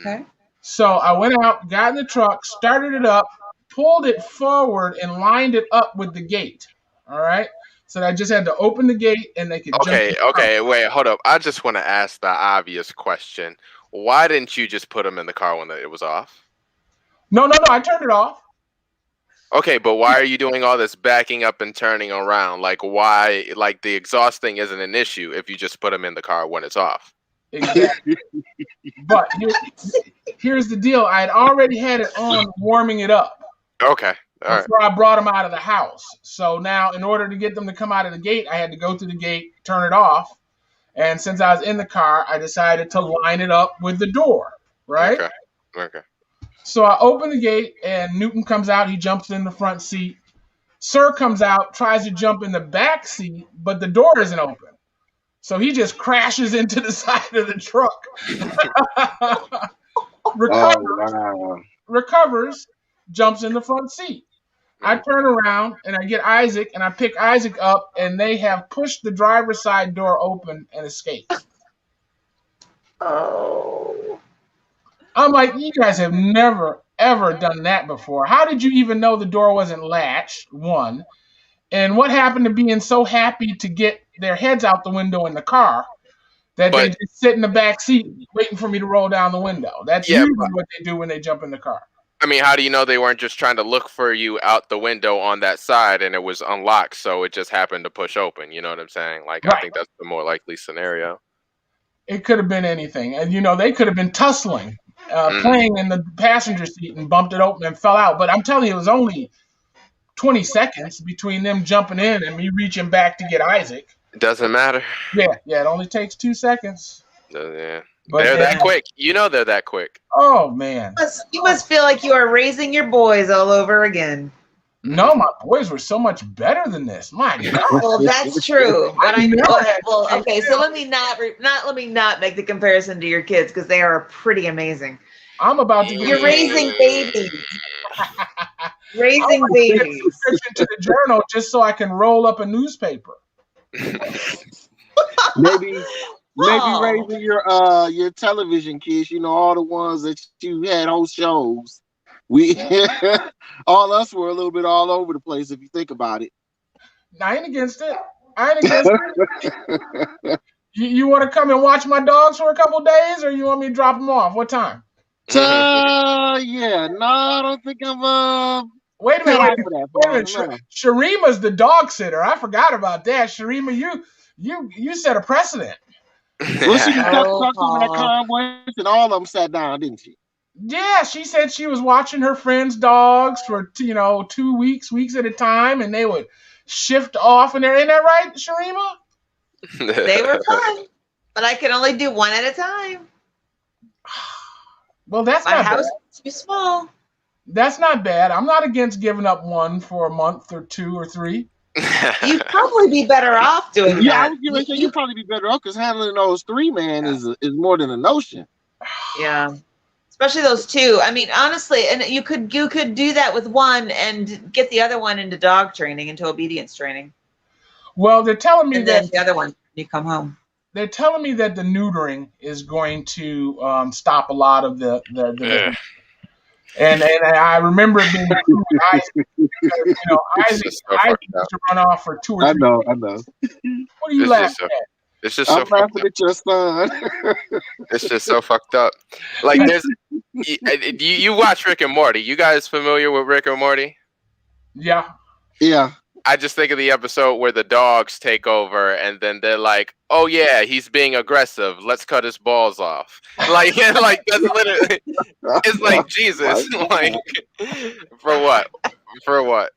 Okay. So I went out, got in the truck, started it up, pulled it forward, and lined it up with the gate. All right. So I just had to open the gate and they could jump. Okay, wait, hold up. I just want to ask the obvious question. Why didn't you just put them in the car when it was off? No, I turned it off. Okay, but why are you doing all this backing up and turning around? Like, why? Like, the exhaust thing isn't an issue if you just put them in the car when it's off. Exactly. But here's the deal. I had already had it on, warming it up. Okay, before I brought them out of the house. So now, in order to get them to come out of the gate, I had to go to the gate, turn it off. And since I was in the car, I decided to line it up with the door, right? Okay. So I open the gate, and Newton comes out. He jumps in the front seat. Sir comes out, tries to jump in the back seat, but the door isn't open. So he just crashes into the side of the truck. Recovers, jumps in the front seat. I turn around and I get Isaac and I pick Isaac up, and they have pushed the driver's side door open and escaped. Oh. I'm like, you guys have never, ever done that before. How did you even know the door wasn't latched? One. And what happened to being so happy to get their heads out the window in the car that they just sit in the back seat waiting for me to roll down the window? That's usually what they do when they jump in the car. I mean, how do you know they weren't just trying to look for you out the window on that side and it was unlocked, so it just happened to push open? You know what I'm saying? Like, I think that's the more likely scenario. It could have been anything. And, they could have been tussling, playing in the passenger seat and bumped it open and fell out. But I'm telling you, it was only 20 seconds between them jumping in and me reaching back to get Isaac. It doesn't matter. Yeah, it only takes 2 seconds. Yeah. But they're that quick. They're that quick. Oh, man. You must feel like you are raising your boys all over again. No, my boys were so much better than this. My God. Well, that's true. But okay. So let me not make the comparison to your kids, because they are pretty amazing. I'm about to get You're raising babies. Raising babies. Subscription to the journal just so I can roll up a newspaper. Maybe raising your television kids, all the ones that you had host shows. We all us were a little bit all over the place if you think about it. I ain't against it. You want to come and watch my dogs for a couple days, or you want me to drop them off? What time? Yeah, no, I don't think I'm Wait a minute. Sharima's the dog sitter. I forgot about that. Sharima, you set a precedent. Well, she talked to that convoy, and all of them sat down, didn't she? Yeah, she said she was watching her friends' dogs for 2 weeks at a time, and they would shift off. And ain't that right, Sharima? They were fun, but I could only do one at a time. Well, that's my not house bad. is too small. That's not bad. I'm not against giving up one for a month or 2 or 3. You'd probably be better off doing that. Yeah, I was going to say you'd probably be better off, because handling those 3, man, is more than a notion. Yeah. Especially those 2. I mean, honestly, and you could do that with one and get the other one into dog training, into obedience training. Well, they're telling me that the other one, you come home. They're telling me that the neutering is going to stop a lot of the and I remember it being Isaac. Isaac used to run off for 2 or 3 I know. What are you laughing at? It's just so I'm laughing at your son. It's just so fucked up. Like, you watch Rick and Morty. You guys familiar with Rick and Morty? Yeah. I just think of the episode where the dogs take over, and then they're like, "Oh yeah, he's being aggressive. Let's cut his balls off." Like that's literally. It's like, Jesus. Like, for what? For what?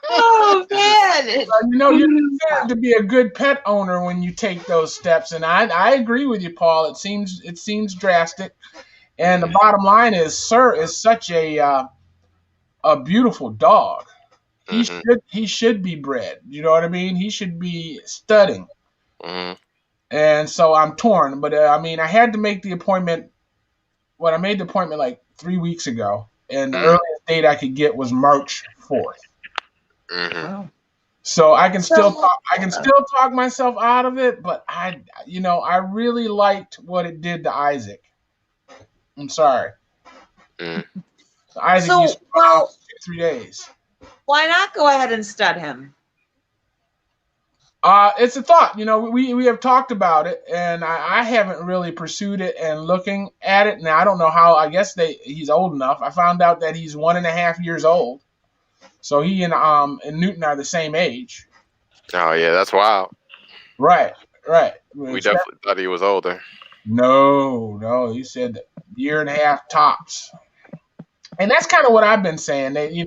Oh man! You're considered to be a good pet owner when you take those steps, and I agree with you, Paul. It seems drastic, and the bottom line is, Sir is such a beautiful dog. He should be bred. You know what I mean? He should be studying. And so I'm torn, but I had to make the appointment. When I made the appointment like 3 weeks ago, and the earliest date I could get was March 4th. So I can still talk myself out of it, but I really liked what it did to Isaac. I'm sorry. So Isaac used to run out for 3 days. Why not go ahead and stud him? It's a thought. We have talked about it, and I haven't really pursued it and looking at it. Now, I don't know how. I guess he's old enough. I found out that he's 1.5 years old. So he and Newton are the same age. Oh, yeah, that's wild. Right. We definitely thought he was older. No, he said year and a half tops. And that's kind of what I've been saying. They,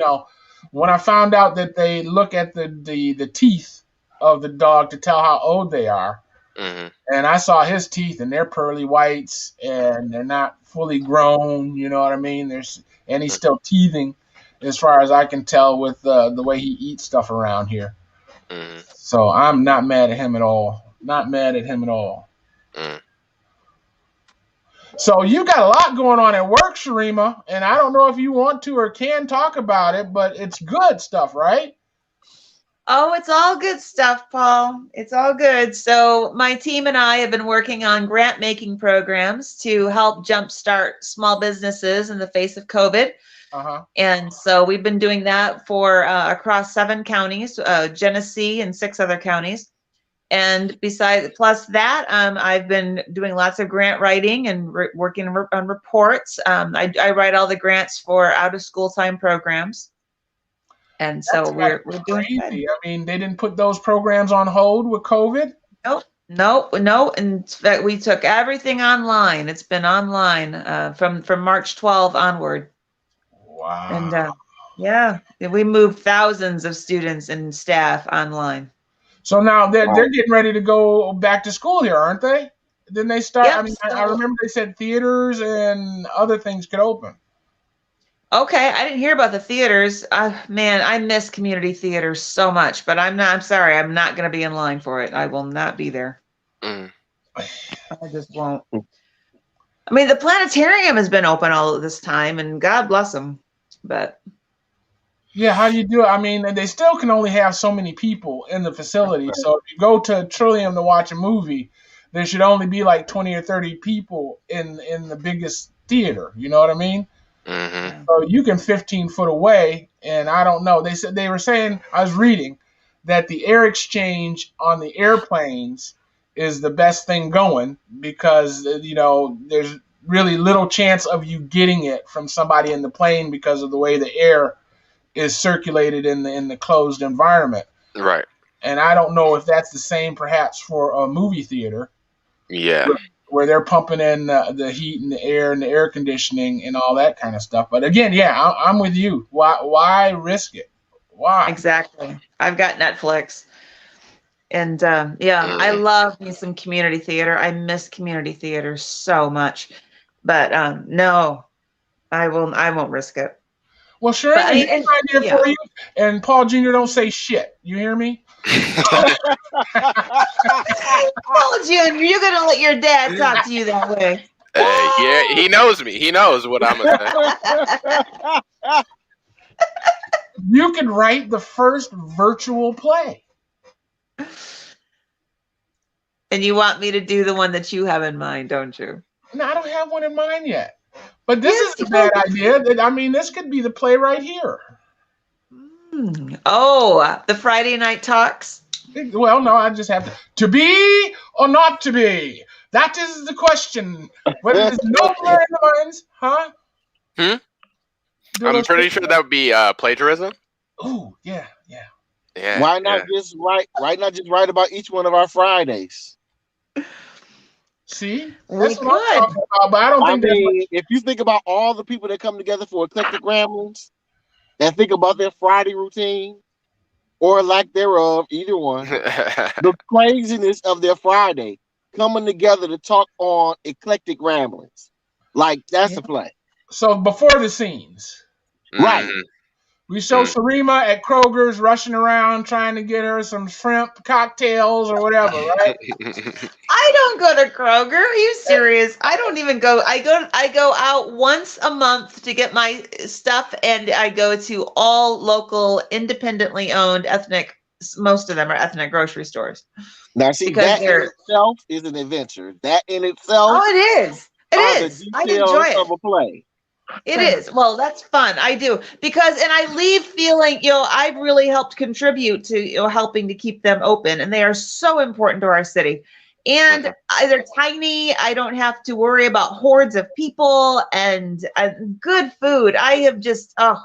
when I found out that they look at the teeth of the dog to tell how old they are, and I saw his teeth, and they're pearly whites, and they're not fully grown. You know what I mean? And he's still teething, as far as I can tell, with the way he eats stuff around here. So I'm not mad at him at all. Not mad at him at all. So you got a lot going on at work, Sharima, and I don't know if you want to or can talk about it, but it's good stuff, right? Oh, it's all good stuff, Paul. It's all good. So my team and I have been working on grant making programs to help jumpstart small businesses in the face of COVID. And so we've been doing that for across 7 counties, Genesee and 6 other counties. And plus that, I've been doing lots of grant writing and working on reports. I write all the grants for out of school time programs. And so we're doing crazy. I mean, they didn't put those programs on hold with COVID? No. In fact, we took everything online. It's been online from March 12 onward. Wow. And we moved thousands of students and staff online. So now they're getting ready to go back to school here, aren't they? Then they start. Yep, I remember they said theaters and other things could open. Okay, I didn't hear about the theaters. Man, I miss community theaters so much, but I'm sorry, I'm not going to be in line for it. I will not be there. I just won't. I mean, the planetarium has been open all of this time, and God bless them. But yeah, how do you do it? I mean, they still can only have so many people in the facility. So if you go to Trillium to watch a movie, there should only be like 20 or 30 people in the biggest theater. You know what I mean? So you can 15 foot away, and I don't know. They were saying, I was reading that the air exchange on the airplanes is the best thing going because there's really little chance of you getting it from somebody in the plane because of the way the air is circulated in the closed environment. Right. And I don't know if that's the same perhaps for a movie theater. Yeah. Where they're pumping in the heat and the air conditioning and all that kind of stuff. But again, yeah, I'm with you. Why risk it? Why? Exactly. I've got Netflix. And I love me some community theater. I miss community theater so much. But no, I won't risk it. Well, sure, I have an idea for you. And Paul Jr., don't say shit. You hear me? Paul Jr., you're going to let your dad talk to you that way. Yeah, he knows me. He knows what I'm going to say. You could write the first virtual play. And you want me to do the one that you have in mind, don't you? No, I don't have one in mind yet. But this is a bad idea. I mean, this could be the play right here. Oh, the Friday night talks? Well, no, I just have to be or not to be. That is the question. But there's no blur in the minds, huh? I'm pretty sure that would be plagiarism. Oh, yeah. Why not just write about each one of our Fridays? See, that's what I'm talking about, but I don't think if you think about all the people that come together for Eclectic Ramblings and think about their Friday routine or lack thereof, either one, the craziness of their Friday coming together to talk on Eclectic Ramblings, like that's a play. So before the scenes, right? We show Sharima at Kroger's rushing around trying to get her some shrimp cocktails or whatever, right? I don't go to Kroger. Are you serious? I don't even go. I go out once a month to get my stuff, and I go to all local, independently owned ethnic. Most of them are ethnic grocery stores. Now, see, that in itself is an adventure. That in itself, it is. It is. I enjoy it. Of a play. It is. Well, that's fun. I do. And I leave feeling, I've really helped contribute to, helping to keep them open. And they are so important to our city. And they're tiny. I don't have to worry about hordes of people and good food. I have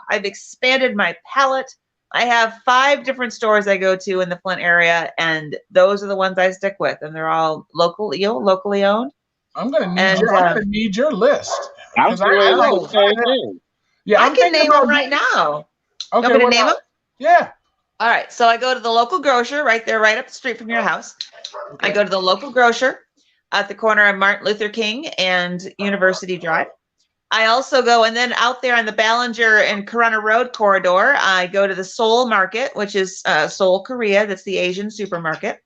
I've expanded my palate. I have 5 different stores I go to in the Flint area, and those are the ones I stick with. And they're all locally owned. I'm gonna need your list. I was like the same thing. Yeah, I can name them right now. Okay, you want me to name them? Yeah. All right. So I go to the local grocer right there, right up the street from your house. Okay. I go to the local grocer at the corner of Martin Luther King and University Drive. I also go, and then out there on the Ballinger and Corunna Road corridor, I go to the Seoul Market, which is Seoul, Korea. That's the Asian supermarket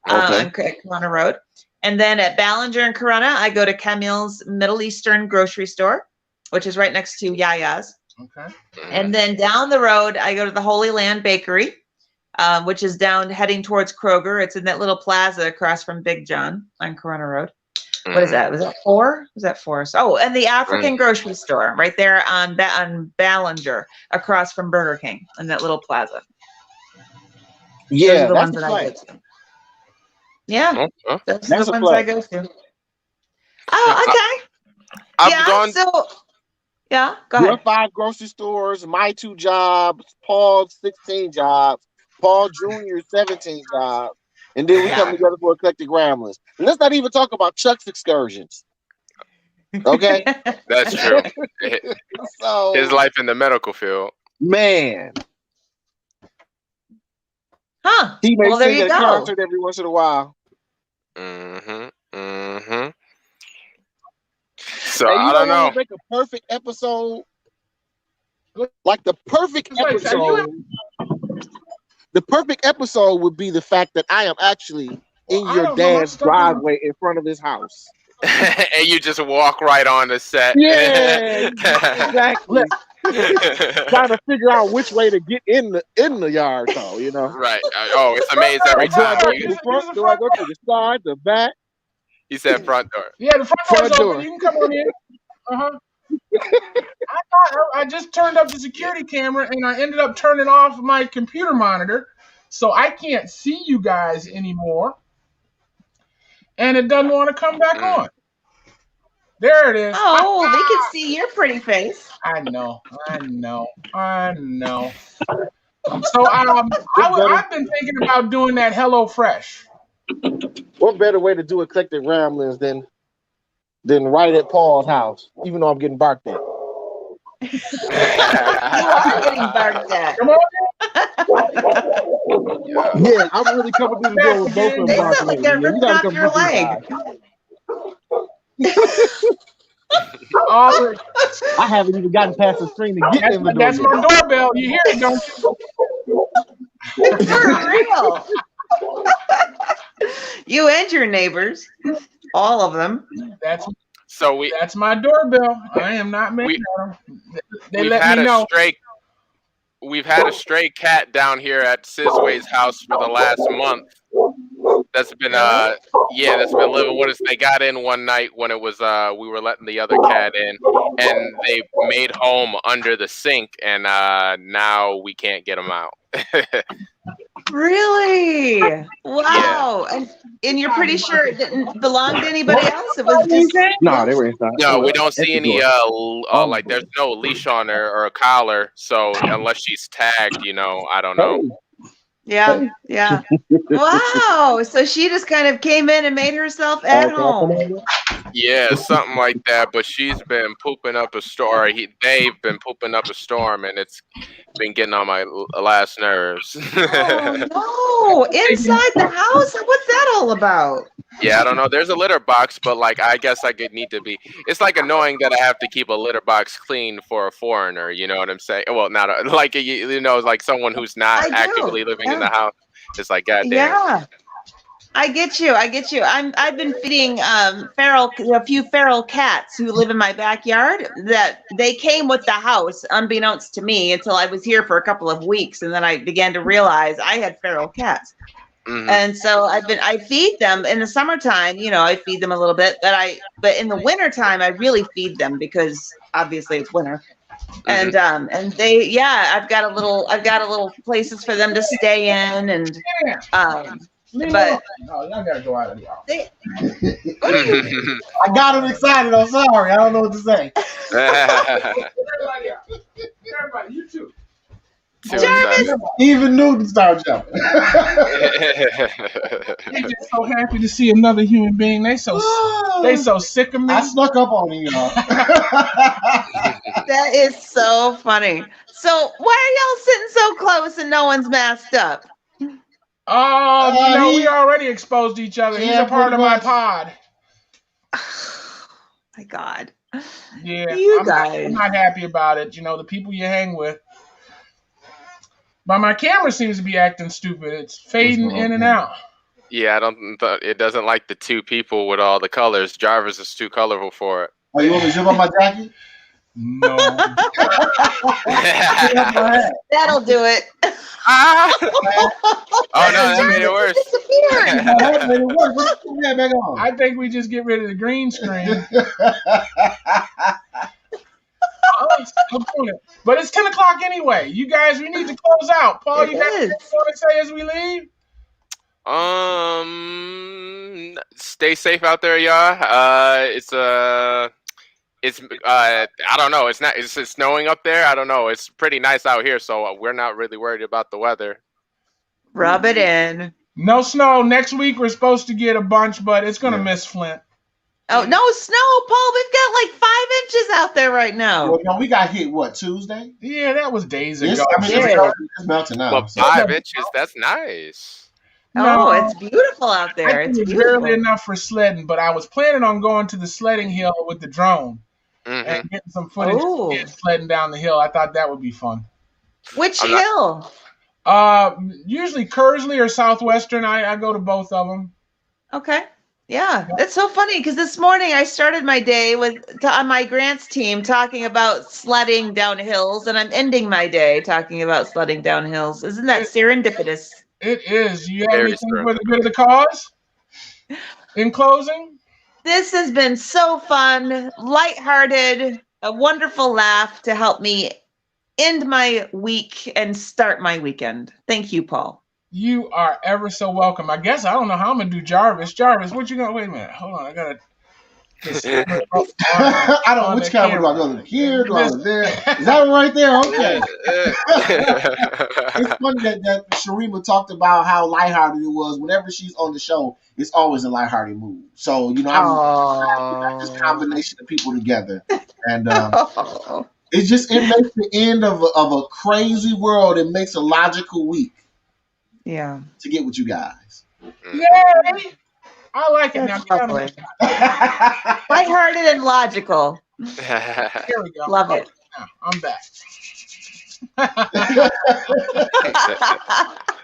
on Corunna Road. And then at Ballinger and Corunna, I go to Camille's Middle Eastern grocery store, which is right next to Yaya's. Okay. And then down the road, I go to the Holy Land Bakery, which is down heading towards Kroger. It's in that little plaza across from Big John on Corunna Road. What is that? Was that 4? Was that 4? Oh, and the African grocery store right there on Ballinger, across from Burger King, in that little plaza. Yeah, those are the ones that I go to. Yeah, those are the ones I go to. Oh, okay. Go ahead. Your 5 grocery stores, my 2 jobs, Paul's 16 jobs, Paul Jr.'s 17 jobs. And then we come together for Eclectic Ramblings. And let's not even talk about Chuck's excursions. Okay? That's true. His life in the medical field. Man. Huh. He may there sing you at a concert every once in a while. So I don't know. Make a perfect episode. Like the perfect episode. The perfect episode would be the fact that I am actually in your dad's driveway in front of his house. And you just walk right on the set. Yeah, exactly. Trying to figure out which way to get in the yard, though, you know. Right. Oh, it's amazing every time. Do I go to the front? Do I go to the side, the back? He said front door. Yeah, the front door. You can come on in. I just turned up the security camera and I ended up turning off my computer monitor, so I can't see you guys anymore. And it doesn't want to come back on. There it is. Oh, they can see your pretty face. I know. So I've been thinking about doing that HelloFresh. What better way to do Eclectic Ramblings than right at Paul's house, even though I'm getting barked at. You are getting barked at. Come on. Yeah, I'm really coming through the door with both of them. They sound like they're ripping off your leg. I haven't even gotten past the screen to get in the door. That's my doorbell. You hear it, don't you? For real. You and your neighbors, all of them. That's my doorbell. I am not making them. They let me know. We've had a stray cat down here at Sizway's house for the last month. That's been living with us. They got in one night when it was we were letting the other cat in, and they made home under the sink, and now we can't get them out. Really? Wow. Yeah. And you're pretty sure it didn't belong to anybody else? It was just No, they were inside. No, we don't see any like there's no leash on her or a collar, so unless she's tagged, I don't know. Yeah. Wow. So she just kind of came in and made herself at home. Yeah, something like that. But she's been pooping up a storm. They've been pooping up a storm, and it's been getting on my last nerves. Oh, no. Inside the house? What's that all about? Yeah, I don't know. There's a litter box, but I guess I could need to be. It's annoying that I have to keep a litter box clean for a foreigner. You know what I'm saying? Well, not someone who's not actively living in the house. It's goddamn. Yeah, I get you. I've been feeding a few feral cats who live in my backyard. That they came with the house, unbeknownst to me, until I was here for a couple of weeks, and then I began to realize I had feral cats. Mm-hmm. And so I feed them in the summertime, I feed them a little bit, but in the wintertime, I really feed them because obviously it's winter. Mm-hmm. And they, I've got a little places for them to stay in, and but no, y'all gotta go out of the house. I got him excited. I'm sorry, I don't know what to say. Everybody, you too. Too excited. Even Newton started jumping. They're just so happy to see another human being. They so sick of me. I snuck up on him, y'all. That is so funny. So why are y'all sitting so close and no one's masked up? We already exposed each other. He's a part of my pod. My God. Yeah, guys. I'm not happy about it. You know, the people you hang with. But my camera seems to be acting stupid. It's fading in and out. Yeah, it doesn't like the two people with all the colors. Jarvis is too colorful for it. Oh, you want me to zip up my jacket? No. That'll do it. Oh no, that made it worse. I think we just get rid of the green screen. But it's 10 o'clock anyway. You guys, we need to close out. Paul, you got anything you want to say as we leave? Stay safe out there, y'all. It's I don't know. It's snowing up there. I don't know. It's pretty nice out here, so we're not really worried about the weather. Rub it in. No snow. Next week we're supposed to get a bunch, but it's gonna miss Flint. Oh, no snow, Paul. We've got like 5 inches out there right now. Well, no, we got hit, Tuesday? Yeah, that was days ago. It's melting now. Well, 5 inches, that's nice. No, it's beautiful out there. It's barely enough for sledding, but I was planning on going to the sledding hill with the drone and getting some footage of kids sledding down the hill. I thought that would be fun. Which hill? Usually Kersley or Southwestern. I go to both of them. Okay. Yeah, that's so funny because this morning I started my day on my grants team talking about sledding down hills, and I'm ending my day talking about sledding down hills. Isn't that serendipitous? It is. You have anything for the good of the cause? In closing? This has been so fun, lighthearted, a wonderful laugh to help me end my week and start my weekend. Thank you, Paul. You are ever so welcome. I guess I don't know how I'm gonna do Jarvis. Jarvis, what you gonna? Wait a minute. Hold on. I gotta. I don't know which camera do I go to here, do I go there? Is that right there? Okay. It's funny that Sharima talked about how lighthearted it was. Whenever she's on the show, it's always a lighthearted mood. So I got this combination of people together, and it makes the end of a crazy world. It makes a logical week. Yeah. To get with you guys. Yay! I like it. That's lovely. Lighthearted and logical. Here we go. Love it. Now, I'm back.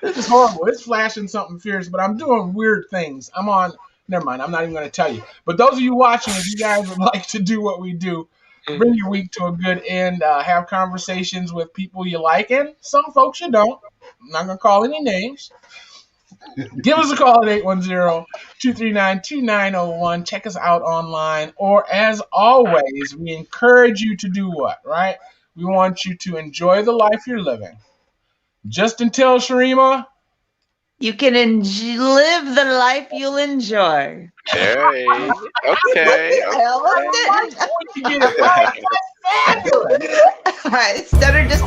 This is horrible. It's flashing something fierce, but I'm doing weird things. Never mind. I'm not even going to tell you. But those of you watching, if you guys would like to do what we do, bring your week to a good end, have conversations with people you like, and some folks you don't. I'm not going to call any names. Give us a call at 810-239-2901. Check us out online. Or, as always, we encourage you to do what, right? We want you to enjoy the life you're living. Just until, Sharima, you can live the life you'll enjoy. Hey, okay. You get it right. That's fabulous. All right, stutter just...